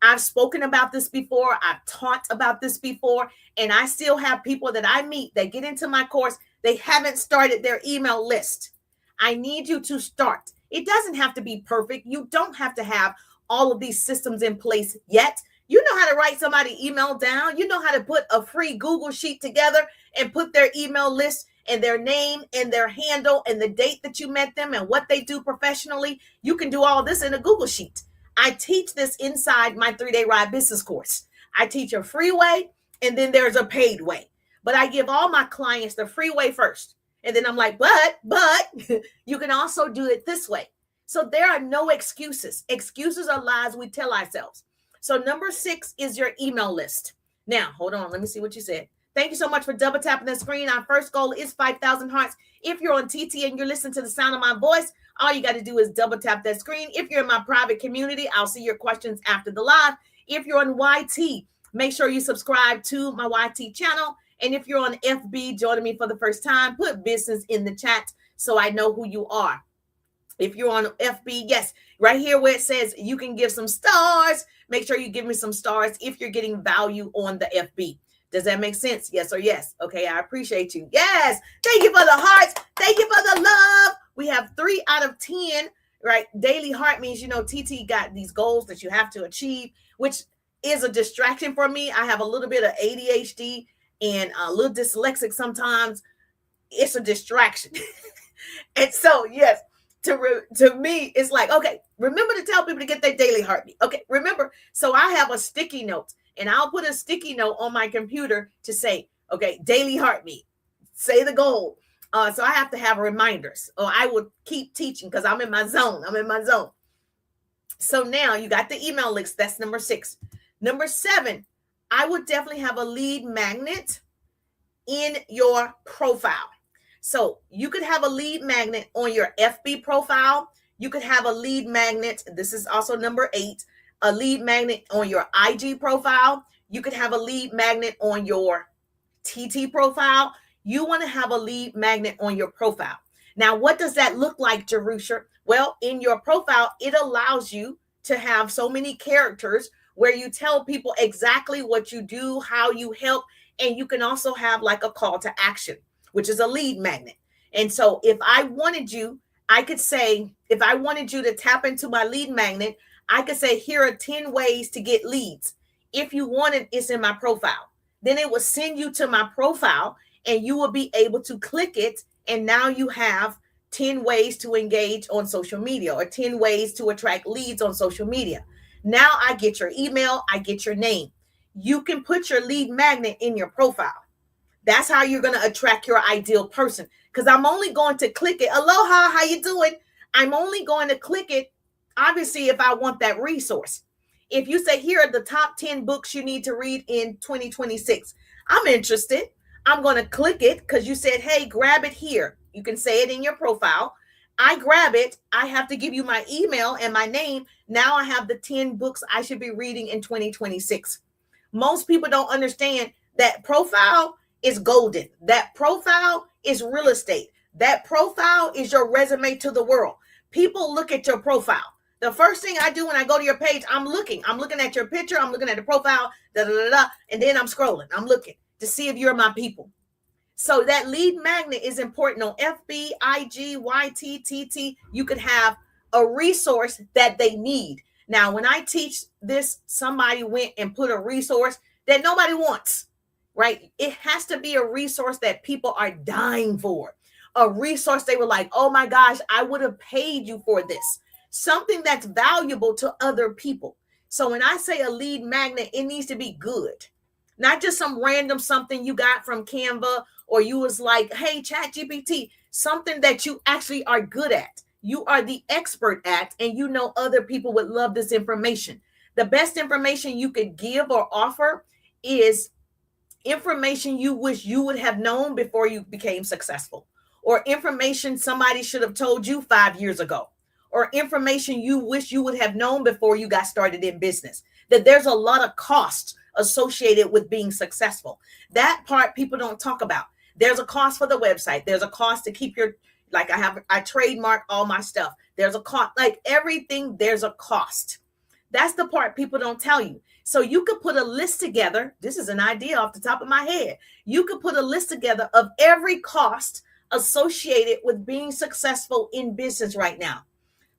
I've spoken about this before. I've taught about this before. And I still have people that I meet that get into my course. They haven't started their email list. I need you to start. It doesn't have to be perfect. You don't have to have all of these systems in place yet. You know how to write somebody's email down. You know how to put a free Google sheet together and put their email list and their name and their handle and the date that you met them and what they do professionally. You can do all this in a Google sheet. I teach this inside my 3-day ride business course. I teach a free way and then there's a paid way. But I give all my clients the free way first. And then I'm like, but you can also do it this way. So there are no excuses. Excuses are lies we tell ourselves. So number 6 is your email list. Now, hold on. Let me see what you said. Thank you so much for double tapping the screen. Our first goal is 5,000 hearts. If you're on TT and you're listening to the sound of my voice, all you got to do is double tap that screen. If you're in my private community, I'll see your questions after the live. If you're on YT, make sure you subscribe to my YT channel. And if you're on FB joining me for the first time, put business in the chat so I know who you are. If you're on FB, yes, right here where it says you can give some stars, make sure you give me some stars if you're getting value on the FB. Does that make sense? Yes or yes? Okay, I appreciate you. Yes, thank you for the hearts. Thank you for the love. We have 3 out of 10, right? Daily heart means, TT got these goals that you have to achieve, which is a distraction for me. I have a little bit of ADHD and a little dyslexic sometimes. It's a distraction. And so, yes. To me, it's like, okay, remember to tell people to get their daily heartbeat. Okay, remember. So I have a sticky note and I'll put a sticky note on my computer to say, okay, daily heartbeat, say the goal. So I have to have reminders or I will keep teaching because I'm in my zone. So now you got the email list. That's number 6. Number 7, I would definitely have a lead magnet in your profile. So you could have a lead magnet on your FB profile. You could have a lead magnet. This is also number 8, a lead magnet on your IG profile. You could have a lead magnet on your TT profile. You want to have a lead magnet on your profile. Now, what does that look like, Jerusha? Well, in your profile, it allows you to have so many characters where you tell people exactly what you do, how you help, and you can also have like a call to action, which is a lead magnet. And so if I wanted you, I could say, if I wanted you to tap into my lead magnet, I could say, here are 10 ways to get leads. If you want it, it's in my profile. Then it will send you to my profile and you will be able to click it. And now you have 10 ways to engage on social media, or 10 ways to attract leads on social media. Now I get your email, I get your name. You can put your lead magnet in your profile. That's how you're going to attract your ideal person. Because I'm only going to click it. Aloha, how you doing? I'm only going to click it, obviously, if I want that resource. If you say, here are the top 10 books you need to read in 2026, I'm interested. I'm going to click it because you said, hey, grab it here. You can say it in your profile. I grab it. I have to give you my email and my name. Now I have the 10 books I should be reading in 2026. Most people don't understand that profile is golden. That profile is real estate. That profile is your resume to the world. People look at your profile. The first thing I do when I go to your page, I'm looking at your picture. I'm looking at the profile, and then I'm scrolling. I'm looking to see if you're my people. So that lead magnet is important on FB, IG, YT, TT. You could have a resource that they need. Now, when I teach this, somebody went and put a resource that nobody wants, right? It has to be a resource that people are dying for. A resource they were like, oh my gosh, I would have paid you for this. Something that's valuable to other people. So when I say a lead magnet, it needs to be good. Not just some random something you got from Canva, or you was like, hey, ChatGPT, something that you actually are good at. You are the expert at, and you know other people would love this information. The best information you could give or offer is information you wish you would have known before you became successful, or information somebody should have told you 5 years ago, or information you wish you would have known before you got started in business. That there's a lot of cost associated with being successful. That part people don't talk about. There's a cost for the website. There's a cost to keep your, like I trademark all my stuff. There's a cost, like everything, there's a cost. That's the part people don't tell you. So you could put a list together. This is an idea off the top of my head. You could put a list together of every cost associated with being successful in business right now.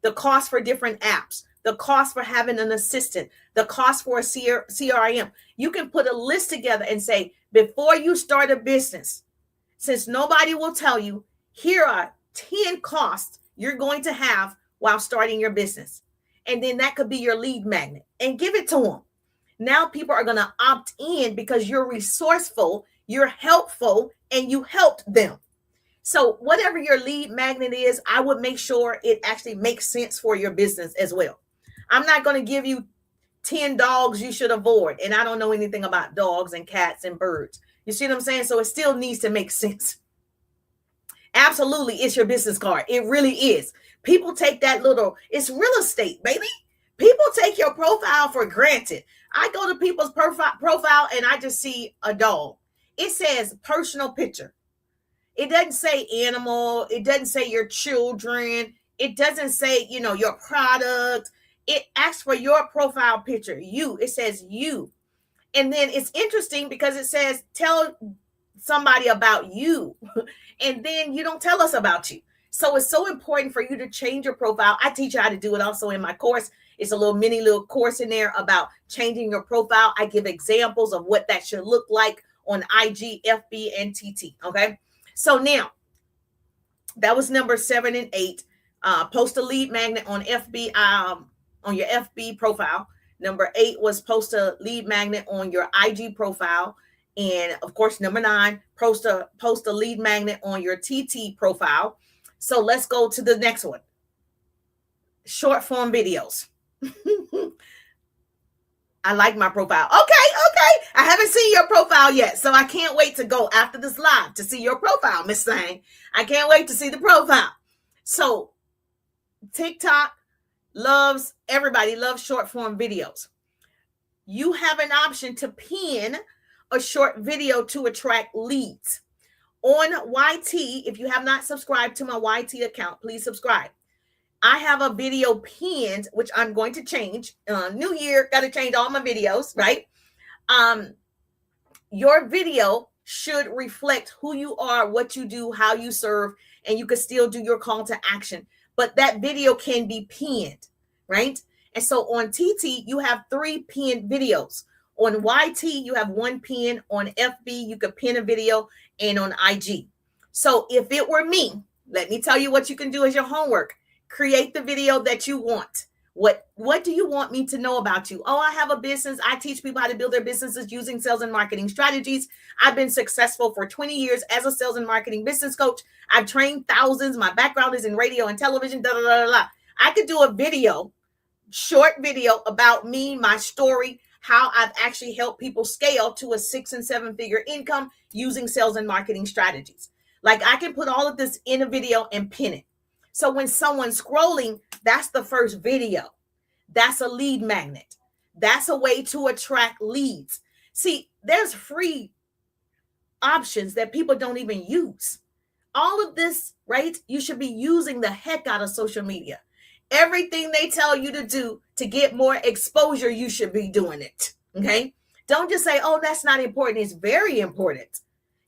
The cost for different apps, the cost for having an assistant, the cost for a CRM. You can put a list together and say, before you start a business, since nobody will tell you, here are 10 costs you're going to have while starting your business. And then that could be your lead magnet, and give it to them. Now people are going to opt in because you're resourceful, you're helpful, and you helped them. So whatever your lead magnet is, I would make sure it actually makes sense for your business as well. I'm not going to give you 10 dogs you should avoid. And I don't know anything about dogs and cats and birds. You see what I'm saying? So it still needs to make sense. Absolutely, it's your business card. It really is. People take that little, it's real estate, baby. People take your profile for granted. I go to people's profile and I just see a dog. It says personal picture. It doesn't say animal. It doesn't say your children. It doesn't say, your product. It asks for your profile picture. You. It says you. And then it's interesting because it says, tell somebody about you. And then you don't tell us about you. So it's so important for you to change your profile. I teach you how to do it also in my course. It's a little course in there about changing your profile. I give examples of what that should look like on IG, FB, and TT. Okay. So now that was number 7 and 8. Post a lead magnet on FB, on your FB profile. Number 8 was post a lead magnet on your IG profile. And of course, number 9, post a lead magnet on your TT profile. So let's go to the next one. Short form videos. I like my profile. Okay. I haven't seen your profile yet. So I can't wait to go after this live to see your profile, Miss Sang. I can't wait to see the profile. So TikTok everybody loves short form videos. You have an option to pin a short video to attract leads. On YT, if you have not subscribed to my YT account, please subscribe. I have a video pinned, which I'm going to change. New year, got to change all my videos, right? Your video should reflect who you are, what you do, how you serve, and you can still do your call to action. but that video can be pinned, right? And so on TT, you have 3 pinned videos. On YT, you have 1 pin. On FB, you could pin a video, and on IG. So if it were me, let me tell you what you can do as your homework. Create the video that you want. What do you want me to know about you? Oh, I have a business. I teach people how to build their businesses using sales and marketing strategies. I've been successful for 20 years as a sales and marketing business coach. I've trained thousands. My background is in radio and television. I could do a video, short video about me, my story, how I've actually helped people scale to a 6 and 7 figure income using sales and marketing strategies. Like, I can put all of this in a video and pin it. So when someone's scrolling, that's the first video. That's a lead magnet. That's a way to attract leads. See, there's free options that people don't even use. All of this, right? You should be using the heck out of social media. Everything they tell you to do to get more exposure, you should be doing it. Okay? Don't just say, oh, that's not important. It's very important.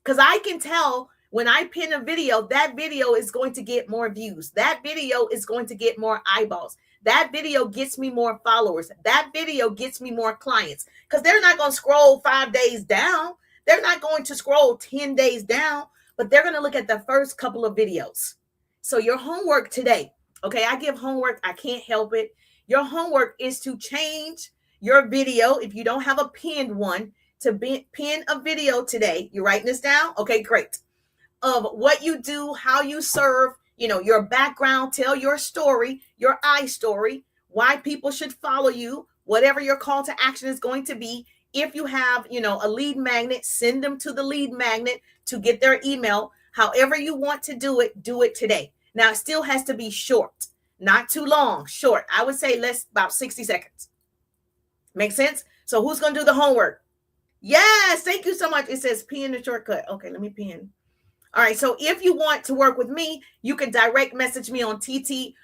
Because I can tell when I pin a video, that video is going to get more views. That video is going to get more eyeballs. That video gets me more followers. That video gets me more clients. Because they're not going to scroll 5 days down. They're not going to scroll 10 days down. But they're going to look at the first couple of videos. So your homework today, okay, I give homework. I can't help it. Your homework is to change your video, if you don't have a pinned one, to pin a video today. You're writing this down? Okay, great. Of what you do, how you serve, your background, tell your story, your I story, why people should follow you, whatever your call to action is going to be. If you have, a lead magnet, send them to the lead magnet to get their email. However you want to do it today. Now, it still has to be short, not too long, short. I would say about 60 seconds. Make sense? So who's going to do the homework? Yes, thank you so much. It says pin the shortcut. Okay, let me pin. All right, so if you want to work with me, you can direct message me on TT,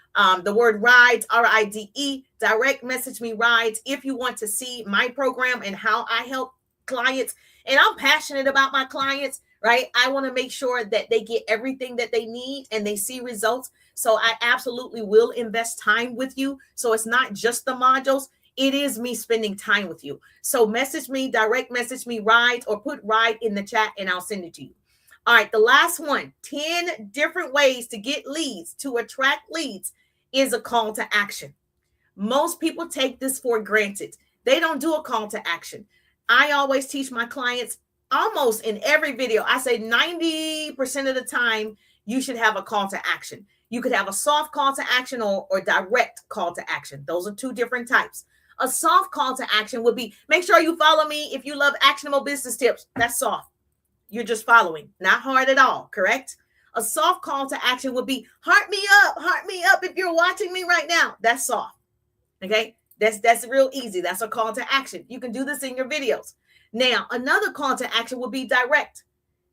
the word RIDES, RIDE, direct message me RIDES if you want to see my program and how I help clients. And I'm passionate about my clients, right? I want to make sure that they get everything that they need and they see results. So I absolutely will invest time with you. So it's not just the modules. It is me spending time with you. So message me, direct message me RIDES, or put RIDE in the chat and I'll send it to you. All right, the last one, 10 different ways to get leads, to attract leads, is a call to action. Most people take this for granted. They don't do a call to action. I always teach my clients almost in every video. I say 90% of the time, you should have a call to action. You could have a soft call to action or direct call to action. Those are 2 different types. A soft call to action would be, make sure you follow me if you love actionable business tips. That's soft. You're just following, not hard at all, correct? A soft call to action would be, heart me up if you're watching me right now. That's soft, okay? That's real easy. That's a call to action. You can do this in your videos. Now, another call to action would be direct,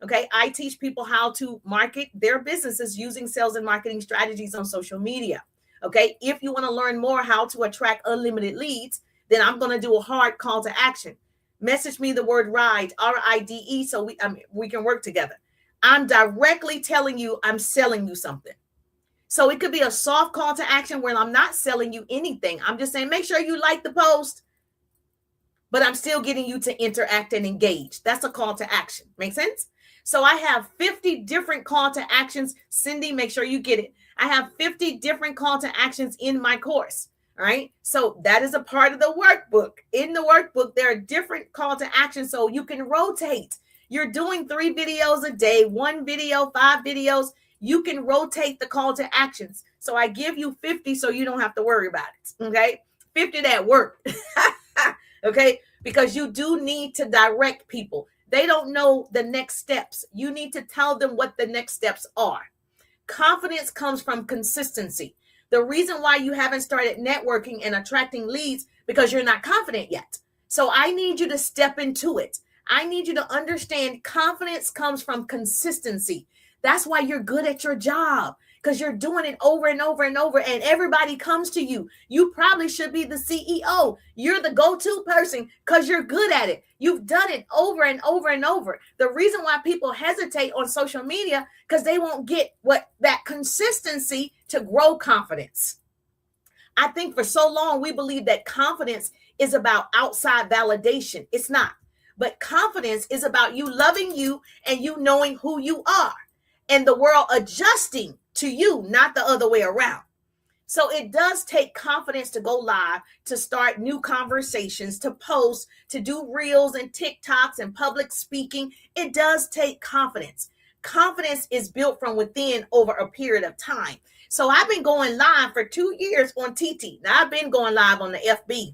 okay? I teach people how to market their businesses using sales and marketing strategies on social media, okay? If you want to learn more how to attract unlimited leads, then I'm going to do a hard call to action. Message me the word RIDE, RIDE, so we can work together. I'm directly telling you I'm selling you something. So it could be a soft call to action where I'm not selling you anything. I'm just saying, make sure you like the post, but I'm still getting you to interact and engage. That's a call to action. Make sense? So I have 50 different call to actions. Cindy, make sure you get it. I have 50 different call to actions in my course. All right. So that is a part of the workbook. In the workbook, there are different call to action. So you can rotate. You're doing 3 videos a day, 1 video, 5 videos. You can rotate the call to actions. So I give you 50 so you don't have to worry about it. Okay. 50 that work. Okay. Because you do need to direct people. They don't know the next steps. You need to tell them what the next steps are. Confidence comes from consistency. The reason why you haven't started networking and attracting leads because you're not confident yet. So I need you to step into it. I need you to understand confidence comes from consistency. That's why you're good at your job. because you're doing it over and over and over, and everybody comes to you. You probably should be the CEO. You're the go-to person because you're good at it. You've done it over and over and over. The reason why people hesitate on social media because they won't get what that consistency to grow confidence. I think for so long we believe that confidence is about outside validation. It's not. But confidence is about you loving you and you knowing who you are and the world adjusting to you, not the other way around. So it does take confidence to go live, to start new conversations, to post, to do reels and TikToks and public speaking. It does take confidence. Confidence is built from within over a period of time. So I've been going live for 2 years on TT. Now I've been going live on the FB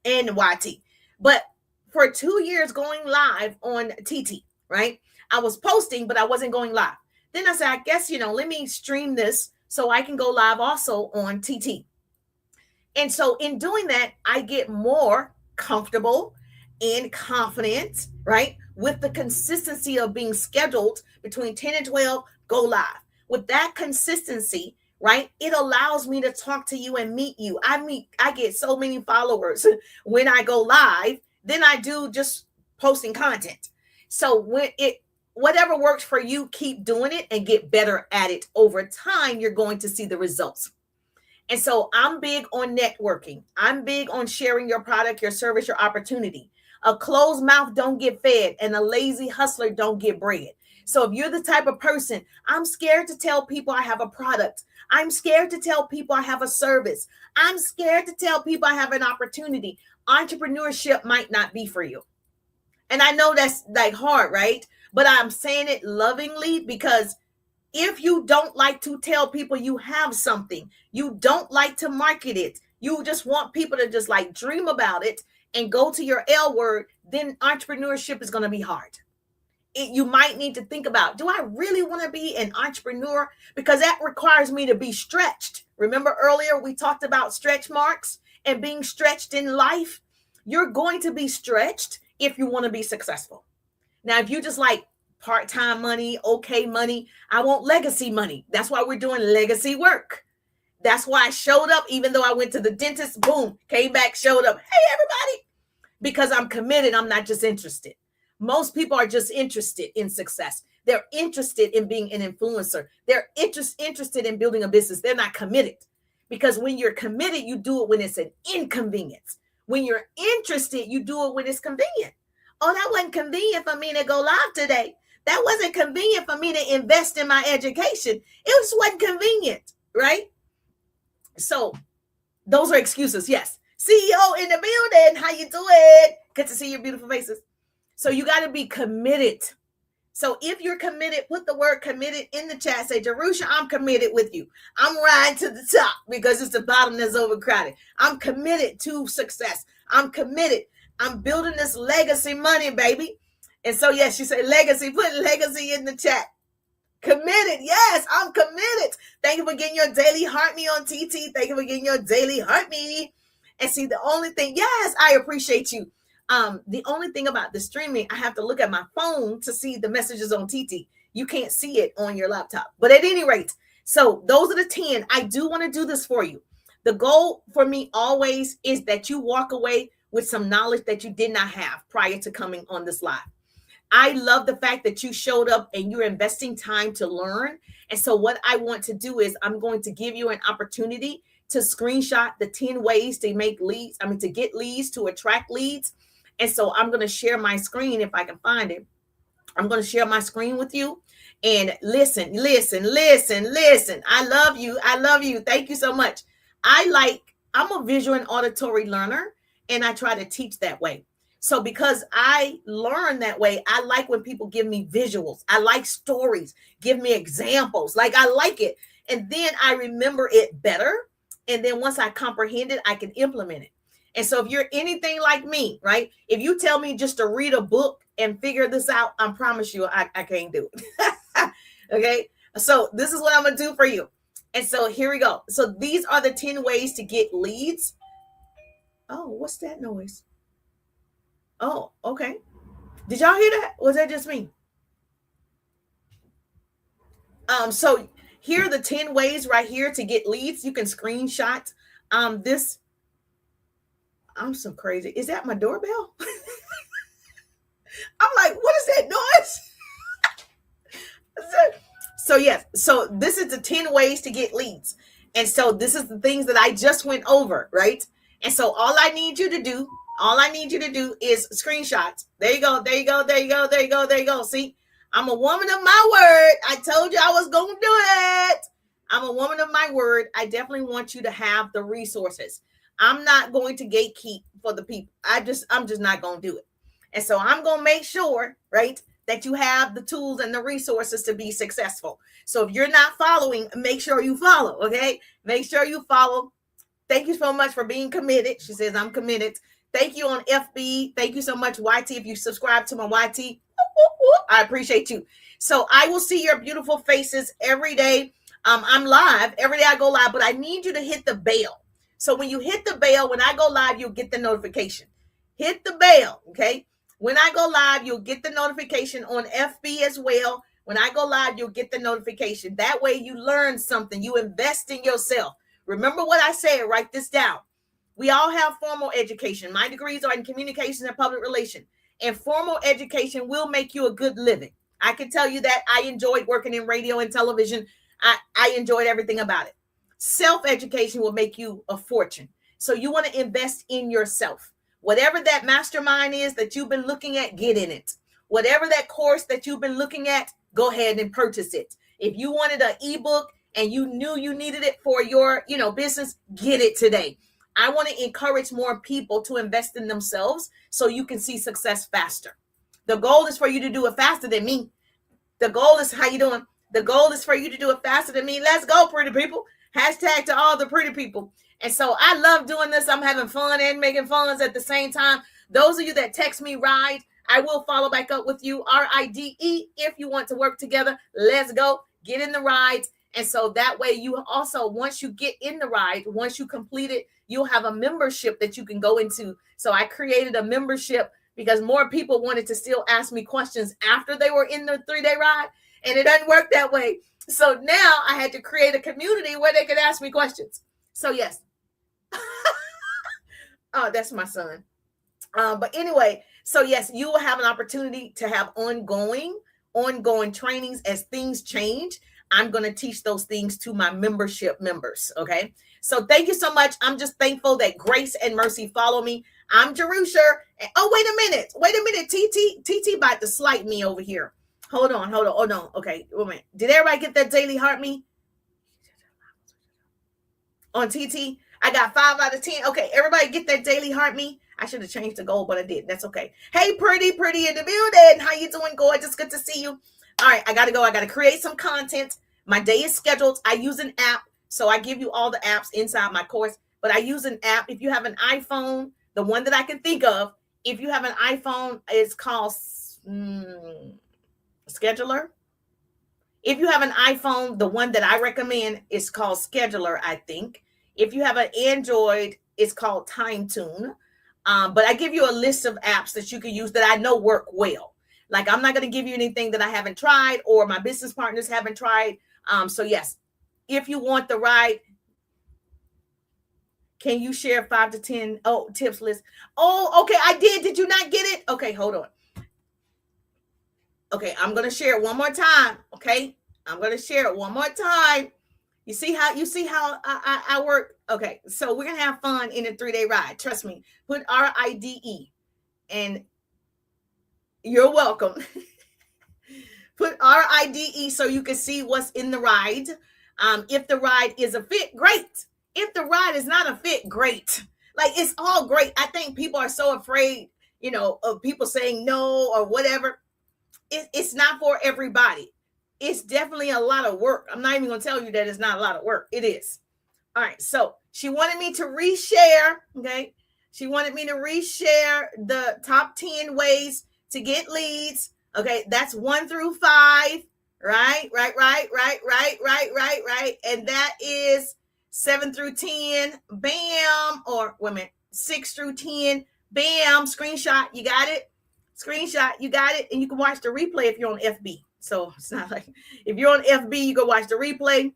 and the YT, but for 2 years going live on TT, right? I was posting, but I wasn't going live. Then I said, I guess, let me stream this so I can go live also on TT. And so in doing that, I get more comfortable and confident, right? With the consistency of being scheduled between 10 and 12, go live. With that consistency, right? It allows me to talk to you and meet you. I get so many followers when I go live than I do just posting content. So whatever works for you, keep doing it and get better at it. Over time, you're going to see the results. And so I'm big on networking. I'm big on sharing your product, your service, your opportunity. A closed mouth don't get fed, and a lazy hustler don't get bread. So if you're the type of person, I'm scared to tell people I have a product. I'm scared to tell people I have a service. I'm scared to tell people I have an opportunity. Entrepreneurship might not be for you. And I know that's like hard, right? But I'm saying it lovingly because if you don't like to tell people you have something, you don't like to market it, you just want people to just like dream about it and go to your L word, then entrepreneurship is going to be hard. You might need to think about, do I really want to be an entrepreneur? Because that requires me to be stretched. Remember earlier we talked about stretch marks and being stretched in life? You're going to be stretched if you want to be successful. Now, if you just like part-time money, okay money, I want legacy money. That's why we're doing legacy work. That's why I showed up, even though I went to the dentist, boom, came back, showed up. Hey, everybody, because I'm committed. I'm not just interested. Most people are just interested in success. They're interested in being an influencer. They're interested in building a business. They're not committed, because when you're committed, you do it when it's an inconvenience. When you're interested, you do it when it's convenient. Oh, that wasn't convenient for me to go live today. That wasn't convenient for me to invest in my education. It just wasn't convenient, right? So those are excuses. Yes. CEO in the building. How you doing? Good to see your beautiful faces. So you got to be committed. So if you're committed, put the word committed in the chat. Say, Jerusha, I'm committed with you. I'm riding to the top because it's the bottom that's overcrowded. I'm committed to success. I'm committed. I'm building this legacy money, baby. And so, yes, you say legacy. Put legacy in the chat. Committed. Yes, I'm committed. Thank you for getting your daily heart me on TT. Thank you for getting your daily heart me. And see, the only thing, yes, I appreciate you. The only thing about the streaming, I have to look at my phone to see the messages on TT. You can't see it on your laptop. But at any rate, so those are the 10. I do want to do this for you. The goal for me always is that you walk away with some knowledge that you did not have prior to coming on this live. I love the fact that you showed up and you're investing time to learn. And so what I want to do is I'm going to give you an opportunity to screenshot the 10 ways to make leads. To get leads, to attract leads. And so I'm going to share my screen if I can find it. I'm going to share my screen with you and listen. I love you. I love you. Thank you so much. I'm a visual and auditory learner, and I try to teach that way. So because I learn that way, I like when people give me visuals. I like stories. Give me examples. Like, I like it. And then I remember it better. And then once I comprehend it, I can implement it. And so if you're anything like me, right? If you tell me just to read a book and figure this out, I promise you I can't do it. Okay. So this is what I'm going to do for you. And so here we go. So these are the 10 ways to get leads. Oh, what's that noise? Oh, okay. Did y'all hear that? Was that just me? So here are the 10 ways right here to get leads. You can screenshot this. I'm so crazy. Is that my doorbell? I'm like, what is that noise? So yes, so this is the 10 ways to get leads. And so this is the things that I just went over, right? And so all I need you to do is screenshots. There you go. See, I'm a woman of my word. I told you I was going to do it. I'm a woman of my word. I definitely want you to have the resources. I'm not going to gatekeep for the people. I'm just not going to do it. And so I'm going to make sure, right, that you have the tools and the resources to be successful. So if you're not following, make sure you follow, okay? Make sure you follow. Thank you so much for being committed. She says, I'm committed. Thank you on FB. Thank you so much, YT. If you subscribe to my YT, I appreciate you. So I will see your beautiful faces every day. I'm live. Every day I go live, but I need you to hit the bell. So when you hit the bell, when I go live, you'll get the notification. Hit the bell, okay? When I go live, you'll get the notification on FB as well. When I go live, you'll get the notification. That way you learn something. You invest in yourself. Remember what I said. Write this down. We all have formal education. My degrees are in communication and public relations. And formal education will make you a good living. I can tell you that. I enjoyed working in radio and television. I enjoyed everything about it. Self-education will make you a fortune. So you want to invest in yourself. Whatever that mastermind is that you've been looking at, get in it. Whatever that course that you've been looking at, go ahead and purchase it. If you wanted an ebook and you knew you needed it for your, business, get it today. I want to encourage more people to invest in themselves so you can see success faster. The goal is for you to do it faster than me. The goal is, how you doing? The goal is for you to do it faster than me. Let's go, pretty people. Hashtag to all the pretty people. And so I love doing this. I'm having fun and making funds at the same time. Those of you that text me RIDE, I will follow back up with you, RIDE, if you want to work together. Let's go. Get in the rides. And so that way you also, once you get in the ride, once you complete it, you'll have a membership that you can go into. So I created a membership because more people wanted to still ask me questions after they were in the 3-day ride. And it doesn't work that way. So now I had to create a community where they could ask me questions. So yes. Oh, that's my son. But anyway, so yes, you will have an opportunity to have ongoing trainings as things change. I'm going to teach those things to my membership members. Okay. So thank you so much. I'm just thankful that grace and mercy follow me. I'm Jerusha. Oh, wait a minute. TT about to slight me over here. Hold on. Oh, no. Okay. Wait a minute. Did everybody get that daily heart me? On TT, I got 5 out of 10. Okay. Everybody get that daily heart me. I should have changed the goal, but I did. That's okay. Hey, pretty in the building. How you doing, gorgeous? Good to see you. All right. I got to go. I got to create some content. My day is scheduled. I use an app. So I give you all the apps inside my course, but I use an app. If you have an iPhone, the one that I can think of, if you have an iPhone, it's called Scheduler. If you have an iPhone, the one that I recommend is called Scheduler, I think. If you have an Android, it's called TimeTune. But I give you a list of apps that you can use that I know work well. Like, I'm not going to give you anything that I haven't tried or my business partners haven't tried. So yes, if you want the ride, can you share 5 to 10 tips list? Oh, okay, I did. Did you not get it? Okay, hold on. Okay, I'm going to share it one more time. Okay, I'm going to share it one more time. You see how I work? Okay, so we're going to have fun in a 3-day ride. Trust me. Put RIDE, and you're welcome. Put RIDE so you can see what's in the ride. If the ride is a fit, great. If the ride is not a fit, great. Like, it's all great. I think people are so afraid, of people saying no or whatever. It's not for everybody. It's definitely a lot of work. I'm not even going to tell you that it's not a lot of work. It is. All right. So she wanted me to reshare. Okay. She wanted me to reshare the top 10 ways to get leads. Okay. That's 1 through 5. Right. And that is 7 through 10. Bam. Or wait a minute. 6 through 10. Bam. Screenshot. You got it. Screenshot. You got it. And you can watch the replay if you're on FB. So it's not like if you're on FB, you go watch the replay.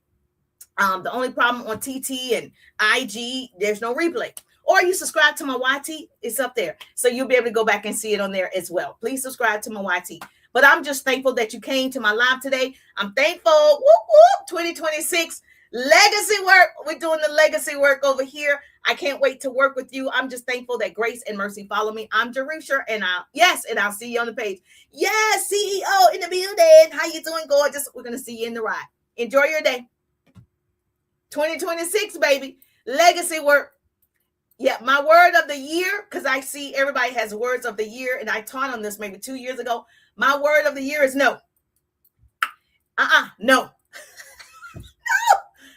The only problem on TT and IG, there's no replay. Or you subscribe to my YT, it's up there. So you'll be able to go back and see it on there as well. Please subscribe to my YT. But I'm just thankful that you came to my live today. I'm thankful. Whoop, whoop, 2026 legacy work. We're doing the legacy work over here. I can't wait to work with you. I'm just thankful that grace and mercy follow me. I'm Jerusha, and I'll see you on the page. Yes, CEO in the building. How you doing, gorgeous? We're gonna see you in the ride. Enjoy your day. 2026, baby. Legacy work. Yeah, my word of the year, because I see everybody has words of the year, and I taught on this maybe 2 years ago. My word of the year is no. No.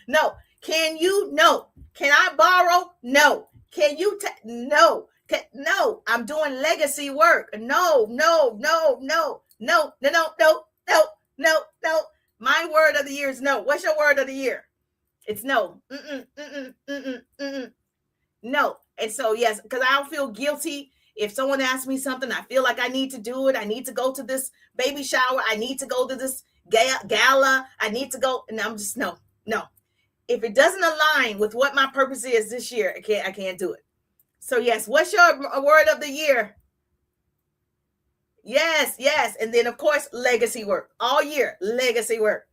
No. Can you? No. Can I borrow? No. Can you? No. No. I'm doing legacy work. No. My word of the year is no. What's your word of the year? It's no. No. And so, yes, because I don't feel guilty. If someone asks me something, I feel like I need to do it. I need to go to this baby shower. I need to go to this gala. I need to go. And I'm just, no. If it doesn't align with what my purpose is this year, I can't do it. So, yes, what's your word of the year? Yes. And then, of course, legacy work. All year, legacy work.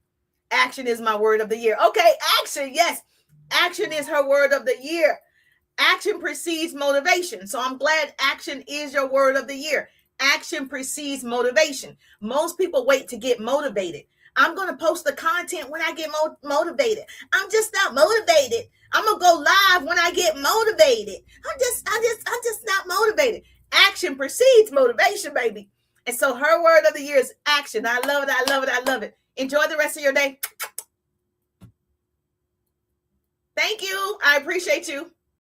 Action is my word of the year. Okay, action. Yes, action is her word of the year. Action precedes motivation. So I'm glad action is your word of the year. Action precedes motivation. Most people wait to get motivated. I'm going to post the content when I get motivated. I'm just not motivated. I'm going to go live when I get motivated. I'm just not motivated. Action precedes motivation, baby. And so her word of the year is action. I love it. Enjoy the rest of your day. Thank you. I appreciate you.